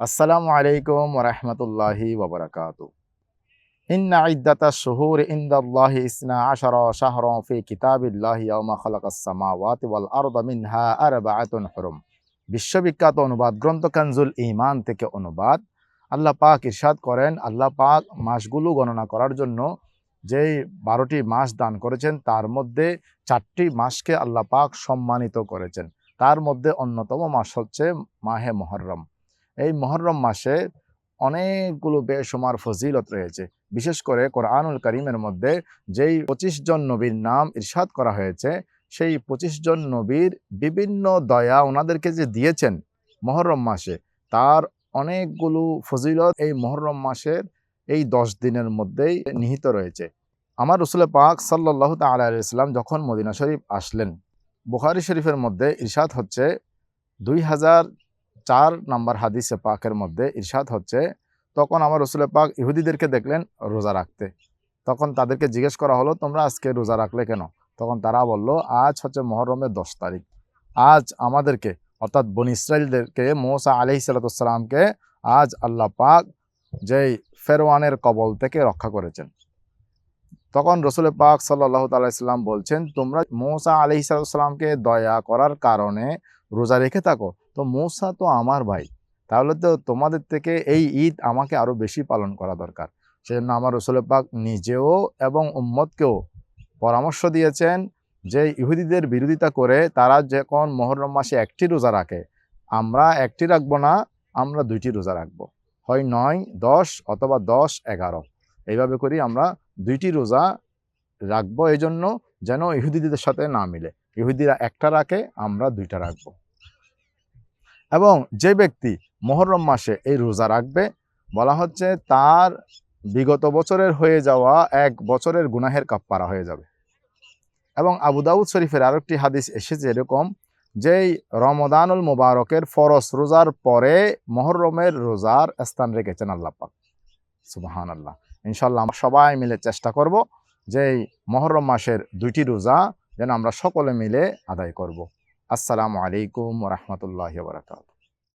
আসসালামু আলাইকুম ওয়া রাহমাতুল্লাহি ওয়া বারাকাতুহু। ইন্না ইদ্দাতাশ শুহুরি ইনদাল্লাহি ইসনা আশারা শাহরান ফি কিতাবিল্লাহি ইয়াওমা খালাকাস সামাওয়াতি ওয়াল আরদা মিনহা আরবাআতুন হুরুম। বিশ্ববিখ্যাত অনুবাদ গ্রন্থ কানজুল ঈমান থেকে অনুবাদ। আল্লাহ পাক ইরশাদ করেন, আল্লাহ পাক মাসগুলো গণনা করার জন্য যেই ১২টি মাস দান করেছেন তার মধ্যে ৪টি মাসকে আল্লাহ পাক সম্মানিত করেছেন। তার মধ্যে অন্যতম মাস হচ্ছে মাহে মুহররম। এই মুহররম মাসে অনেকগুলো বেশুমার ফজিলত রয়েছে। বিশেষ করে কোরআনুল কারীমের মধ্যে যেই ২৫ জন নবীর নাম ইরশাদ করা হয়েছে, সেই ২৫ জন নবীর বিভিন্ন দয়া ওনাদেরকে যে দিয়েছেন মুহররম মাসে, তার অনেকগুলো ফজিলত এই মুহররম মাসের এই ১০ দিনের মধ্যেই নিহিত রয়েছে। আমার রাসূল পাক সাল্লাল্লাহু তাআলা আলাইহি ওয়াসাল্লাম যখন মদিনা শরীফ আসলেন, বুখারী শরীফের মধ্যে ইরশাদ হচ্ছে ২০০৪ নম্বর হাদিসে পাকের মধ্যে ইরশাদ হচ্ছে, তখন আমার রাসূল পাক ইহুদিদেরকে দেখলেন রোজা রাখতে। তখন তাদেরকে জিজ্ঞেস করা হলো, তোমরা আজকে রোজা রাখলে কেন? তখন তারা বলল, আজ হচ্ছে মুহররমের ১০ তারিখ। আজ আমাদেরকে অর্থাৎ বনী ইসরাইলদেরকে মুসা আলাইহিস সালামকে আজ আল্লাহ পাক যেই ফেরওয়ানের কবল থেকে রক্ষা করেছেন। তখন রাসূল পাক সাল্লাল্লাহু তাআলা আলাইহি সাল্লাম বলছেন, তোমরা মুসা আলাইহিস সালামকে দয়া করার কারণে রোজা রেখে থাকো। তো মুসা তো আমার ভাই, তাহলে তো তোমাদের থেকে এই ঈদ আমাকে আরো বেশি পালন করা দরকার। সেজন্য আমার রাসূল পাক নিজেও এবং উম্মতকেও পরামর্শ দিয়েছেন যে ইহুদিদের বিরোধিতা করে তারা যখন মুহররম মাসে একটি রোজা রাখে, আমরা একটি রাখবো না, আমরা ২টি রোজা রাখবো। হয় ৯, ১০ অথবা ১০, ১১ এইভাবে করি আমরা ২টি রোজা রাখবো, এজন্য যেন ইহুদিদের সাথে না মিলে। ইহুদিরা একটা রাখে, আমরা ২টা রাখবো। এবং যে ব্যক্তি মুহররম মাসে এই রোজা রাখবে, বলা হচ্ছে তার বিগত বছরের হয়ে যাওয়া ১ বছরের গুনাহের কাফফারা হয়ে যাবে। এবং আবু দাউদ শরীফের আরেকটি হাদিস এসেছে এরকম, যেই রমাদানুল মুবারকের ফরজ রোজার পরে মুহররমের রোজার স্থান রেখেছেন আল্লাহ পাক। সুবহানাল্লাহ। ইনশাআল্লাহ আমরা সবাই মিলে চেষ্টা করব যে এই মুহররম মাসের ২টি রোজা যেন আমরা সকলে মিলে আদায় করব। আসসালামু আলাইকুম ওয়া রাহমাতুল্লাহি ওয়া বারাকাতুহু।